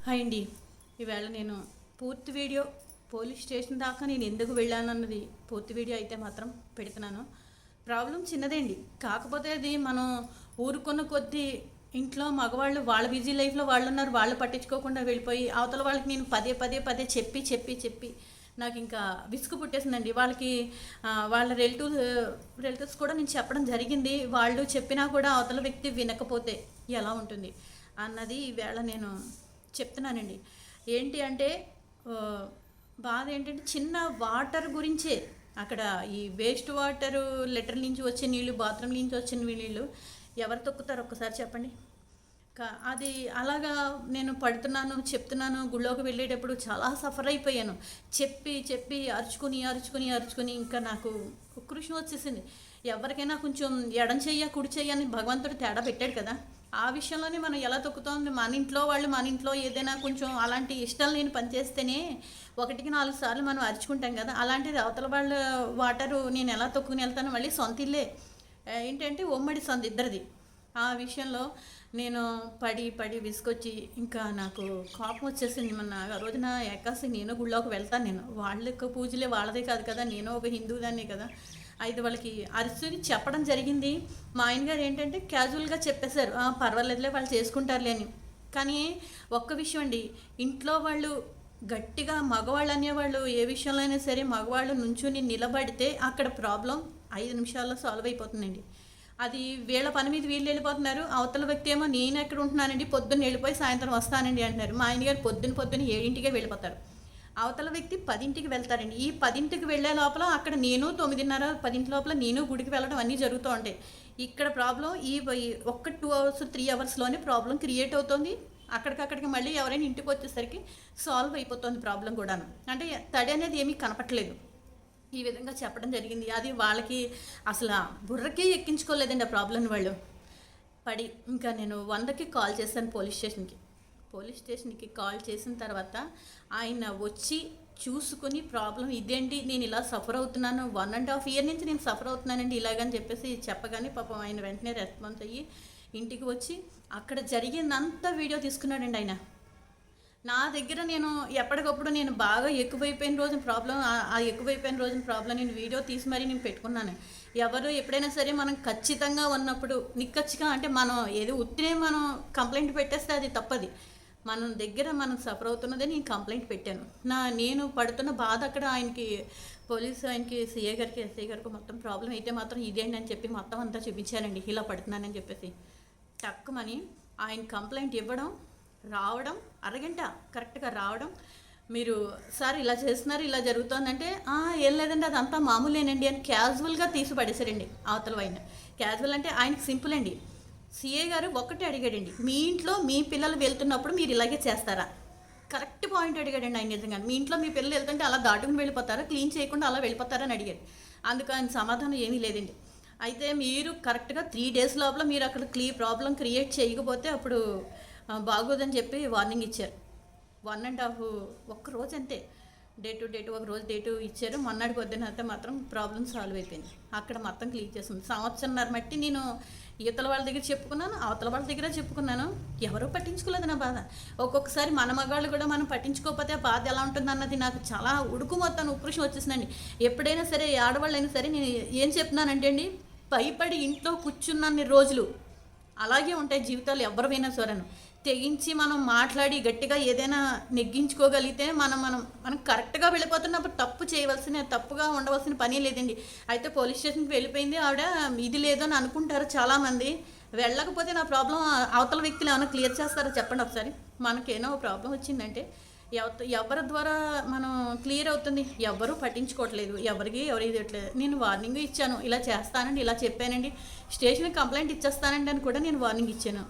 Hi అండి. ఈవేళ నేను పూర్తి వీడియో పోలీస్ స్టేషన్ దాకా నేను ఎందుకు వెళ్ళానన్నది పూర్తి వీడియో అయితే మాత్రం పెడుతున్నాను. ప్రాబ్లం చిన్నదేండి, కాకపోతే అది మనం ఊరుకున్న కొద్దీ ఇంట్లో మగవాళ్ళు వాళ్ళ బిజీ లైఫ్లో వాళ్ళు ఉన్నారు, వాళ్ళు పట్టించుకోకుండా వెళ్ళిపోయి అవతల వాళ్ళకి నేను పదే పదే పదే చెప్పి చెప్పి చెప్పి నాకు ఇంకా విసుగు పుట్టేసిందండి. వాళ్ళకి వాళ్ళ రిలేటివ్స్ కూడా నేను చెప్పడం జరిగింది. వాళ్ళు చెప్పినా కూడా అవతల వ్యక్తి వినకపోతే ఎలా ఉంటుంది అన్నది ఈవేళ నేను చెప్తున్నానండి. ఏంటి అంటే బాధ ఏంటంటే చిన్న వాటర్ గురించే అక్కడ ఈ వేస్ట్ వాటరు లెటర్ నుంచి వచ్చే నీళ్ళు, బాత్రూమ్ నుంచి వచ్చిన నీళ్ళు ఎవరు తొక్కుతారు ఒక్కసారి చెప్పండి. అది అలాగా నేను పడుతున్నాను, చెప్తున్నాను. గుళ్ళోకి వెళ్ళేటప్పుడు చాలా సఫర్ అయిపోయాను. చెప్పి చెప్పి అరుచుకుని అరుచుకుని అరుచుకుని ఇంకా నాకు ఉక్రోషం వచ్చేసింది. ఎవరికైనా కొంచెం ఎడం చెయ్య కుడి చెయ్య అని భగవంతుడు తేడా పెట్టాడు కదా, ఆ విషయంలోనే మనం ఎలా తొక్కుతోంది. మన ఇంట్లో వాళ్ళు మన ఇంట్లో ఏదైనా కొంచెం అలాంటి ఇష్టాలు నేను పనిచేస్తేనే 1-4 సార్లు మనం అరుచుకుంటాం కదా, అలాంటిది అవతల వాళ్ళ వాటరు నేను ఎలా తొక్కుని వెళ్తాను. మళ్ళీ సొంత ఇల్లే ఏంటంటే ఉమ్మడి సొంత ఇద్దరిది. ఆ విషయంలో నేను పడి పడి విసుకొచ్చి ఇంకా నాకు కోపం వచ్చేసింది. మొన్న ఆ రోజున ఏకాశి నేను గుళ్ళోకి వెళ్తాను. నేను వాళ్ళకి పూజలే వాళ్ళదే కాదు కదా, నేను ఒక హిందూదాన్నే కదా. అయితే వాళ్ళకి అరిసి చెప్పడం జరిగింది. మా ఆయన గారు ఏంటంటే క్యాజువల్గా చెప్పేశారు, పర్వాలేదులే వాళ్ళు చేసుకుంటారులే అని. కానీ ఒక్క విషయం అండి, ఇంట్లో వాళ్ళు గట్టిగా మగవాళ్ళు అనేవాళ్ళు ఏ విషయంలో అయినా సరే మగవాళ్ళు నుంచుని నిలబడితే అక్కడ ప్రాబ్లం 5 నిమిషాల్లో సాల్వ్ అయిపోతుందండి. అది వీళ్ళ పని మీద వీళ్ళు వెళ్ళిపోతున్నారు. అవతల వ్యక్తి ఏమో నేను ఎక్కడ ఉంటున్నానండి, పొద్దున్న వెళ్ళిపోయి సాయంత్రం వస్తానండి అంటున్నారు. మా ఆయన గారు పొద్దున్న 7ంటికే వెళ్ళిపోతారు. అవతల వ్యక్తి 10ంటికి వెళ్తారండి. ఈ 10ంటికి వెళ్ళే లోపల అక్కడ నేను 9:30 10 లోపల నేను గుడికి వెళ్ళడం అన్నీ జరుగుతూ ఉంటాయి. ఇక్కడ ప్రాబ్లం ఈ ఒక్క 2 అవర్స్ 3 అవర్స్లోనే ప్రాబ్లం క్రియేట్ అవుతుంది. అక్కడికక్కడికి మళ్ళీ ఎవరైనా ఇంటికి వచ్చేసరికి సాల్వ్ అయిపోతుంది ప్రాబ్లం కూడాను. అంటే తడి అనేది ఏమీ కనపట్లేదు. ఈ విధంగా చెప్పడం జరిగింది. అది వాళ్ళకి అసలు బుర్రకే ఎక్కించుకోలేదండి ఆ ప్రాబ్లం వాళ్ళు. పడి ఇంకా నేను 100కి కాల్ చేశాను పోలీస్ స్టేషన్కి కాల్ చేసిన తర్వాత ఆయన వచ్చి చూసుకుని ప్రాబ్లం ఇదేంటి, నేను ఇలా సఫర్ అవుతున్నాను, 1.5 ఇయర్ నుంచి నేను సఫర్ అవుతున్నానండి ఇలాగని చెప్పేసి చెప్పగానే పాపం ఆయన వెంటనే రెస్పాన్స్ అయ్యి ఇంటికి వచ్చి అక్కడ జరిగిందంతా వీడియో తీసుకున్నాడండి ఆయన. నా దగ్గర నేను ఎప్పటికప్పుడు నేను బాగా ఎక్కువైపోయిన రోజున ప్రాబ్లం నేను వీడియో తీసి మరీ నేను పెట్టుకున్నాను. ఎవరు ఎప్పుడైనా సరే మనం ఖచ్చితంగా ఉన్నప్పుడు నిక్కచ్చిగా అంటే మనం ఏదో ఉత్తినే మనం కంప్లైంట్ పెట్టేస్తే అది తప్పది. మన దగ్గర మనం సఫర్ అవుతున్నదే నేను కంప్లైంట్ పెట్టాను. నేను పడుతున్న బాధ అక్కడ ఆయనకి సీఏ గారికి ఎస్ఐ గారికి మొత్తం ప్రాబ్లం అయితే మాత్రం ఇదేంటి అని చెప్పి మొత్తం అంతా చూపించానండి. ఇలా పడుతున్నానని చెప్పేసి టక్కుమని ఆయన కంప్లైంట్ ఇవ్వడం, రావడం, అరగంట కరెక్ట్గా రావడం, మీరు సార్ ఇలా చేస్తున్నారు ఇలా జరుగుతుందంటే ఏం లేదండి అదంతా మామూలేనండి అని క్యాజువల్గా తీసి పడేశారండి అవతల ఆయన. క్యాజువల్ అంటే ఆయనకి సింపుల్ అండి. సిఏ గారు ఒక్కటే అడిగాడండి, మీ ఇంట్లో మీ పిల్లలు వెళ్తున్నప్పుడు మీరు ఇలాగే చేస్తారా? కరెక్ట్ పాయింట్ అడిగాడండి ఆయన. నిజంగా మీ ఇంట్లో మీ పిల్లలు వెళ్తుంటే అలా దాటుకుని వెళ్ళిపోతారా, క్లీన్ చేయకుండా అలా వెళ్ళిపోతారా అని అడిగాడు. అందుకు ఆయన సమాధానం ఏమీ లేదండి. అయితే మీరు కరెక్ట్గా 3 days లోపల మీరు అక్కడ ప్రాబ్లం క్రియేట్ చేయకపోతే అప్పుడు బాగోదని చెప్పి వార్నింగ్ ఇచ్చారు. 1.5 ఒక్క రోజు అంతే, డేటు ఒక రోజు డేటు ఇచ్చారు. మొన్నటి పొద్దున అయితే మాత్రం ప్రాబ్లం సాల్వ్ అయిపోయింది. అక్కడ మొత్తం క్లియర్ చేస్తుంది. 1.5 సంవత్సరం బట్టి నేను ఈతల వాళ్ళ దగ్గర చెప్పుకున్నాను, అవతల వాళ్ళ దగ్గర చెప్పుకున్నాను. ఎవరూ పట్టించుకోలేదు నా బాధ. ఒక్కొక్కసారి మన మగాళ్ళు కూడా మనం పట్టించుకోకపోతే బాధ ఎలా ఉంటుంది అన్నది నాకు చాలా ఉక్రోషం వచ్చేసిందండి. ఎప్పుడైనా సరే ఆడవాళ్ళైనా సరే నేను ఏం చెప్తున్నానంటే అండి, భయపడి ఇంట్లో కూర్చున్నన్ని రోజులు అలాగే ఉంటాయి జీవితాలు ఎవరివైనా సరేను. తెగించి మనం మాట్లాడి గట్టిగా ఏదైనా నెగ్గించుకోగలిగితే మనం కరెక్ట్గా వెళ్ళిపోతున్నప్పుడు తప్పుగా ఉండవలసిన పని లేదండి. అయితే పోలీస్ స్టేషన్కి వెళ్ళిపోయింది ఆవిడ, ఇది లేదు అని అనుకుంటారు చాలామంది. వెళ్ళకపోతే నా ప్రాబ్లం అవతల వ్యక్తులు ఏమైనా క్లియర్ చేస్తారో చెప్పండి ఒకసారి. మనకేనో ప్రాబ్లం వచ్చిందంటే ఎవరి ద్వారా మనం క్లియర్ అవుతుంది? ఎవరు పట్టించుకోవట్లేదు, ఎవరు ఇవ్వట్లేదు. నేను వార్నింగ్ ఇచ్చాను, ఇలా చేస్తానండి, ఇలా చెప్పానండి, స్టేషన్కి కంప్లైంట్ ఇచ్చేస్తానండి అని కూడా నేను వార్నింగ్ ఇచ్చాను.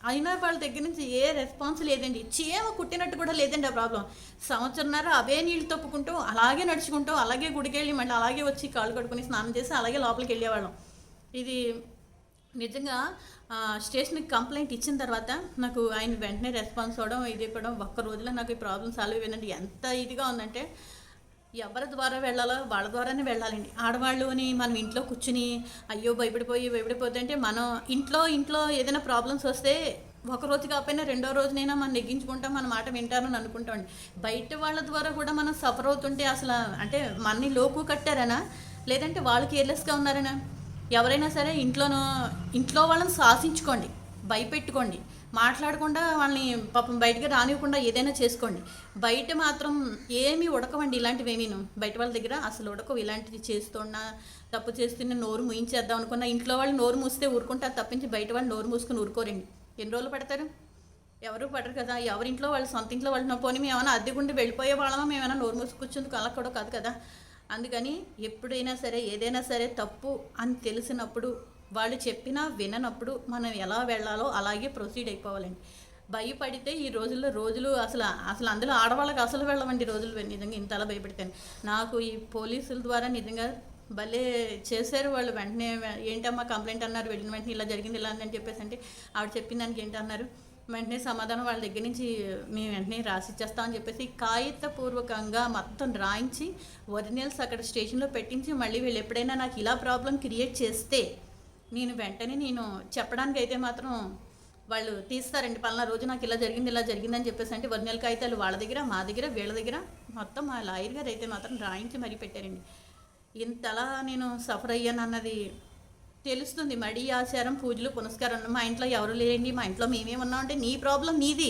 అయినా వాళ్ళ దగ్గర నుంచి ఏ రెస్పాన్స్ లేదండి. చీమ కుట్టినట్టు కూడా లేదండి ఆ ప్రాబ్లం. 1.5 సంవత్సరం అవే నీళ్ళు తప్పుకుంటూ అలాగే నడుచుకుంటూ అలాగే గుడికి వెళ్ళి మళ్ళీ అలాగే వచ్చి కాళ్ళు కడుక్కొని స్నానం చేసి అలాగే లోపలికి వెళ్ళేవాళ్ళం. ఇది నిజంగా స్టేషన్కి కంప్లైంట్ ఇచ్చిన తర్వాత నాకు ఆయన వెంటనే రెస్పాన్స్ అవ్వడం, ఇది ఇవ్వడం, ఒక్క రోజులో నాకు ఈ ప్రాబ్లం సాల్వ్ అయిపోయిందండి. ఎంత ఇదిగా ఉందంటే ఎవరి ద్వారా వెళ్ళాలో వాళ్ళ ద్వారానే వెళ్ళాలండి. ఆడవాళ్ళు అని మనం ఇంట్లో కూర్చుని అయ్యో భయపడిపోతే అంటే మనం ఇంట్లో ఏదైనా ప్రాబ్లమ్స్ వస్తే ఒక రోజు కాకపోయినా రెండో రోజునైనా మనం నెగ్గించుకుంటాం, మన మాట వింటారని అనుకుంటాం. బయట వాళ్ళ ద్వారా కూడా మనం సఫర్ అవుతుంటే అసలు అంటే మనని లోకు కట్టారనా, లేదంటే వాళ్ళు కేర్లెస్గా ఉన్నారనా? ఎవరైనా సరే ఇంట్లో వాళ్ళని శాసించుకోండి, భయపెట్టుకోండి, మాట్లాడకుండా వాళ్ళని పాపం బయటికి రానివ్వకుండా ఏదైనా చేసుకోండి. బయట మాత్రం ఏమీ ఉడకవండి ఇలాంటివేమీను. బయట వాళ్ళ దగ్గర అసలు ఉడకవు. ఇలాంటివి చేస్తున్నా, తప్పు చేస్తున్న నోరు మూయించేద్దాం అనుకున్నా ఇంట్లో వాళ్ళు నోరు మూస్తే ఊరుకుంటారు తప్పించి బయట వాళ్ళు నోరు మూసుకుని ఊరుకోరండి. ఎన్ని రోజులు పడతారు? ఎవరు పడరు కదా. ఎవరింట్లో వాళ్ళు సొంత ఇంట్లో వాళ్ళు పోనీ మేమైనా అద్దెగుండి వెళ్ళిపోయే వాళ్ళమా, మేమైనా నోరు మూసి కూర్చుందుకు అలా కూడా కాదు కదా. అందుకని ఎప్పుడైనా సరే ఏదైనా సరే తప్పు అని తెలిసినప్పుడు, వాళ్ళు చెప్పినా విననప్పుడు మనం ఎలా వెళ్ళాలో అలాగే ప్రొసీడ్ అయిపోవాలండి. భయపడితే ఈ రోజులు అసలు అందులో ఆడవాళ్ళకి అసలు వెళ్ళవండి రోజులు. నిజంగా ఇంతలా భయపడితాను. నాకు ఈ పోలీసుల ద్వారా నిజంగా భలే చేశారు వాళ్ళు. వెంటనే ఏంటమ్మా కంప్లైంట్ అన్నారు, వెళ్ళిన వెంటనే ఇలా జరిగింది ఇలా అని చెప్పేసి అంటే ఆవిడ చెప్పిన దానికి ఏంటన్నారు, వెంటనే సమాధానం వాళ్ళ దగ్గర నుంచి మేము వెంటనే రాసిచ్చేస్తామని చెప్పేసి కాగితపూర్వకంగా మొత్తం రాయించి ఒరిజినల్స్ అక్కడ స్టేషన్లో పెట్టించి మళ్ళీ వీళ్ళు ఎప్పుడైనా నాకు ఇలా ప్రాబ్లం క్రియేట్ చేస్తే నేను చెప్పడానికి అయితే మాత్రం వాళ్ళు తీస్తారండి. పలానా రోజు నాకు ఇలా జరిగిందని చెప్పేసి అంటే ఒరిజినల్ కాగితాలు వాళ్ళ దగ్గర, మా దగ్గర, వీళ్ళ దగ్గర మొత్తం మా లాయర్ గారు అయితే మాత్రం రాయించి మరీ పెట్టారండి. ఇంతలా నేను సఫర్ అయ్యాను అన్నది తెలుస్తుంది. మడి ఆచారం, పూజలు, పునస్కారం. మా ఇంట్లో ఎవరు లేరండి, మా ఇంట్లో మేమే ఉన్నామంటే నీ ప్రాబ్లం నీది.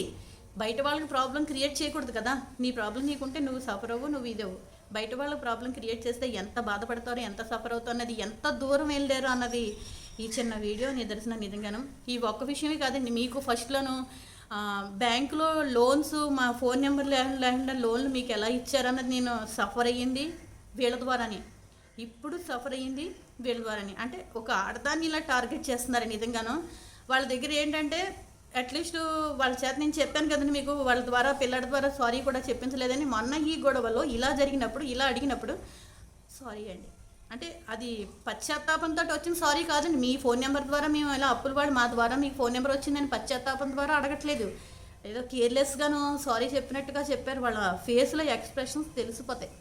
బయట వాళ్ళకి ప్రాబ్లం క్రియేట్ చేయకూడదు కదా. నీ ప్రాబ్లం నీకుంటే నువ్వు సఫర్ అవ్వు, నువ్వు ఇదవు. బయట వాళ్ళకి ప్రాబ్లం క్రియేట్ చేస్తే ఎంత బాధపడతారో, ఎంత సఫర్ అవుతారో అన్నది, ఎంత దూరం వెళ్ళారో అన్నది ఈ చిన్న వీడియో నిదర్శనం. నిజంగాను ఈ ఒక్క విషయమే కాదండి, మీకు ఫస్ట్లోను బ్యాంకులో లోన్స్ మా ఫోన్ నెంబర్ లేకుండా లోన్లు మీకు ఎలా ఇచ్చారన్నది నేను సఫర్ అయ్యింది వీళ్ళ ద్వారానే. ఇప్పుడు సఫర్ అయ్యింది వీళ్ళ ద్వారానే. అంటే ఒక ఆడదాన్ని ఇలా టార్గెట్ చేస్తున్నారు నిజంగాను. వాళ్ళ దగ్గర ఏంటంటే అట్లీస్ట్ వాళ్ళ చేత నేను చెప్పాను కదండి మీకు, వాళ్ళ ద్వారా పిల్లడి ద్వారా సారీ కూడా చెప్పించలేదని. మొన్న ఈ గొడవలో ఇలా జరిగినప్పుడు, ఇలా అడిగినప్పుడు సారీ అండి అంటే అది పశ్చాత్తాపంతో వచ్చిన సారీ కాదండి. మీ ఫోన్ నెంబర్ ద్వారా మేము ఇలా అప్పులు వాడు మా ద్వారా మీకు ఫోన్ నెంబర్ వచ్చిందని పశ్చాత్తాపం ద్వారా అడగట్లేదు. ఏదో కేర్లెస్గాను సారీ చెప్పినట్టుగా చెప్పారు. వాళ్ళ ఫేస్లో ఎక్స్ప్రెషన్స్ తెలిసిపోతాయి.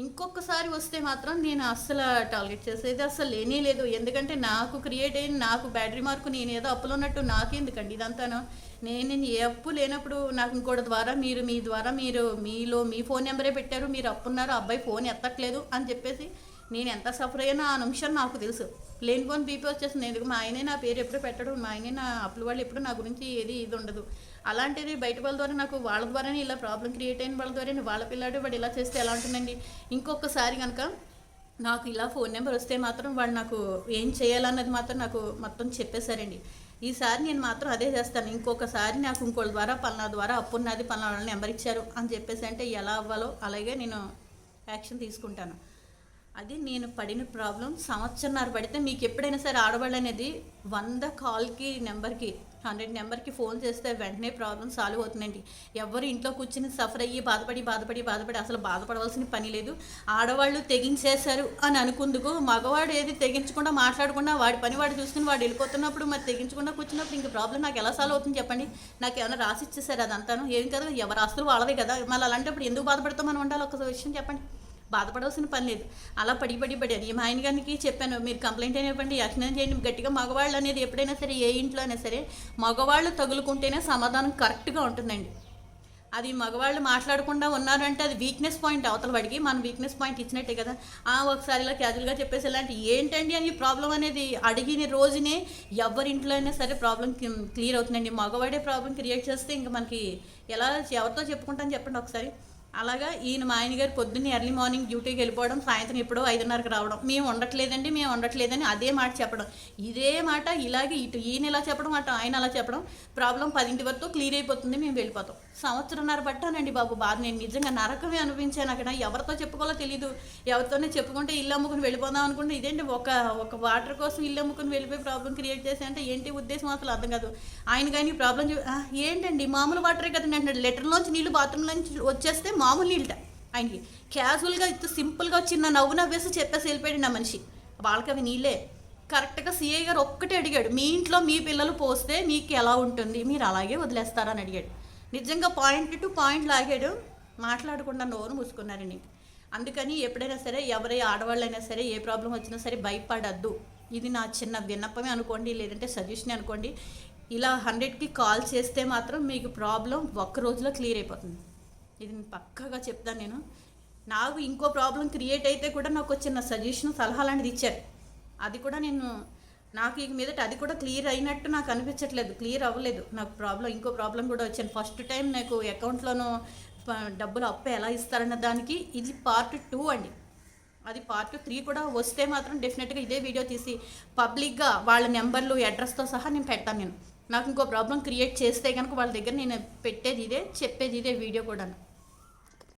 ఇంకొకసారి వస్తే మాత్రం నేను అస్సలు టార్గెట్ చేసేది అస్సలు లేనే లేదు. ఎందుకంటే నాకు క్రియేట్ అయిన నాకు బ్యాటరీ మార్కు, నేను ఏదో అప్పులు ఉన్నట్టు నాకెందుకండి ఇదంతాను. నేను ఏ అప్పు లేనప్పుడు నాకు ఇంకోటి ద్వారా మీ ద్వారా మీలో మీ ఫోన్ నెంబరే పెట్టారు, మీరు అప్పున్నారు, అబ్బాయి ఫోన్ ఎత్తట్లేదు అని చెప్పేసి నేను ఎంత సఫర్ అయ్యానో ఆ నిమిషం నాకు తెలుసు. లేనిపోని బీపీ వచ్చేస్తుంది. ఎందుకు మా ఆయనే నా పేరు ఎప్పుడు పెట్టడం, మా ఆయనే నా అప్పుల వాళ్ళు ఎప్పుడు నా గురించి ఇది ఉండదు. అలాంటిది బయట వాళ్ళ ద్వారా నాకు వాళ్ళ ద్వారానే ఇలా ప్రాబ్లం క్రియేట్ అయిన వాళ్ళ ద్వారానే వాళ్ళ పిల్లాడు వాడు ఇలా చేస్తే ఎలా ఉంటుందండి. ఇంకొకసారి కనుక నాకు ఇలా ఫోన్ నెంబర్ వస్తే మాత్రం వాడు నాకు ఏం చేయాలన్నది మాత్రం నాకు మొత్తం చెప్పేశారండి. ఈసారి నేను మాత్రం అదే చేస్తాను. ఇంకొకసారి నాకు ఇంకోళ్ళ ద్వారా పలానా ద్వారా అప్పున్నది, పలానా వాళ్ళ నెంబర్ ఇచ్చారు అని చెప్పేసి అంటే ఎలా అవ్వాలో అలాగే నేను యాక్షన్ తీసుకుంటాను. అది నేను పడిన ప్రాబ్లం. సంవత్సరంన్నర పడితే మీకు ఎప్పుడైనా సరే ఆడవాళ్ళు అనేది 100 కాల్కి నెంబర్కి 100 నెంబర్కి ఫోన్ చేస్తే వెంటనే ప్రాబ్లం సాల్వ్ అవుతుందండి. ఎవరు ఇంట్లో కూర్చుని సఫర్ అయ్యి బాధపడి అసలు బాధపడవలసిన పని లేదు. ఆడవాళ్ళు తెగించేశారు అని అనుకుందుకు మగవాడు ఏది తెగించకుండా మాట్లాడకుండా వాడి పని వాడు చూసుకుని వాడు వెళ్ళిపోతున్నప్పుడు మరి తెగించకుండా కూర్చున్నప్పుడు ఇంక ప్రాబ్లం నాకు ఎలా సాల్వ్ అవుతుంది చెప్పండి. నాకు ఏమైనా రాసి ఇచ్చేసారు అదంతాను ఏం కదా, ఎవరు ఆస్తులు వాళ్ళవే కదా. మళ్ళీ అలాంటప్పుడు ఎందుకు బాధపడతాం మనం ఉండాలి? ఒక విషయం చెప్పండి. బాధపడవలసిన పని లేదు. అలా పడి అది మా ఆయన గారికి చెప్పాను, మీరు కంప్లైంట్ అయినా ఇవ్వండి, యాక్షన్ చేయండి. గట్టిగా మగవాళ్ళు అనేది ఎప్పుడైనా సరే ఏ ఇంట్లో అయినా సరే మగవాళ్ళు తగులుకుంటేనే సమాధానం కరెక్ట్గా ఉంటుందండి. అది మగవాళ్ళు మాట్లాడకుండా ఉన్నారంటే అది వీక్నెస్ పాయింట్ అవతల వాడికి, మనం వీక్నెస్ పాయింట్ ఇచ్చినట్టే కదా. ఒకసారి ఇలా క్యాజువల్గా చెప్పేసి ఇలాంటి ఏంటండి అని ప్రాబ్లం అనేది అడిగిన రోజునే ఎవరింట్లో అయినా సరే ప్రాబ్లం క్లియర్ అవుతుందండి. మగవాడే ప్రాబ్లం క్రియేట్ చేస్తే ఇంకా మనకి ఎలా ఎవరితో చెప్పుకుంటాను చెప్పండి ఒకసారి. అలాగా ఈయన మా ఆయన గారు పొద్దున్నే ఎర్లీ మార్నింగ్ డ్యూటీకి వెళ్ళిపోవడం, సాయంత్రం ఎప్పుడో 5:30కి రావడం, మేము ఉండట్లేదని అదే మాట చెప్పడం. ఇదే మాట ఇలాగే ఇటు ఈయన ఇలా చెప్పడం, అటు ఆయన అలా చెప్పడం, ప్రాబ్లం 10 వరకు క్లియర్ అయిపోతుంది, మేము వెళ్ళిపోతాం. సంవత్సరంన్నర పట్టానండి బాబు బాధ. నేను నిజంగా నరకమే అనిపించాను అక్కడ. ఎవరితో చెప్పుకోవాలో తెలీదు. ఎవరితోనే చెప్పుకుంటే ఇల్లు అమ్ముకుని వెళ్ళిపోదాం అనుకుంటే ఇదేంటి ఒక వాటర్ కోసం ఇల్లు అమ్ముకుని వెళ్ళిపోయి ప్రాబ్లం క్రియేట్ చేసి అంటే ఏంటి ఉద్దేశం అసలు అర్థం కాదు. ఆయన కానీ ప్రాబ్లం ఏంటండి మామూలు వాటరే కదండి అంటే లెటర్లోంచి నీళ్ళు బాత్రూంలోంచి వచ్చేస్తే మామూలు నీళ్ళట. ఆయనకి క్యాజువల్గా ఇంత సింపుల్గా చిన్న నవ్వు నవ్వేసి చెప్పేసి వెళ్ళిపోయాడు నా మనిషి. వాళ్ళకి అవి నీళ్ళే. కరెక్ట్గా సిఐ గారు ఒక్కటే అడిగాడు, మీ ఇంట్లో మీ పిల్లలు పోస్తే మీకు ఎలా ఉంటుంది, మీరు అలాగే వదిలేస్తారని అడిగాడు. నిజంగా పాయింట్ టు పాయింట్ లాగాడు. మాట్లాడకుండా నోరు మూసుకున్నారండి. అందుకని ఎప్పుడైనా సరే ఎవరి ఆడవాళ్ళైనా సరే ఏ ప్రాబ్లం వచ్చినా సరే భయపడద్దు. ఇది నా చిన్న విన్నపమే అనుకోండి, లేదంటే సజెషన్ అనుకోండి. ఇలా 100కి కాల్ చేస్తే మాత్రం మీకు ప్రాబ్లం ఒక్క రోజులో క్లియర్ అయిపోతుంది. ఇది నేను పక్కాగా చెప్తాను. నేను నాకు ఇంకో ప్రాబ్లం క్రియేట్ అయితే కూడా నాకు చిన్న సజెషన్ సలహా లాంటిది ఇచ్చారు. అది కూడా నాకు ఇక మీదట అది కూడా క్లియర్ అయినట్టు నాకు అనిపించట్లేదు, క్లియర్ అవ్వలేదు. నాకు ఇంకో ప్రాబ్లం కూడా వచ్చాను. ఫస్ట్ టైం నాకు అకౌంట్లోనూ డబ్బులు అప్పు ఎలా ఇస్తారన్న దానికి ఇది పార్ట్ 2 అండి. అది పార్ట్ 3 కూడా వస్తే మాత్రం డెఫినెట్గా ఇదే వీడియో తీసి పబ్లిక్గా వాళ్ళ నెంబర్లు అడ్రస్తో సహా నేను పెడతాను. నాకు ఇంకో ప్రాబ్లం క్రియేట్ చేస్తే కనుక వాళ్ళ దగ్గర నేను పెట్టేది ఇదే, చెప్పేది ఇదే వీడియో కూడా.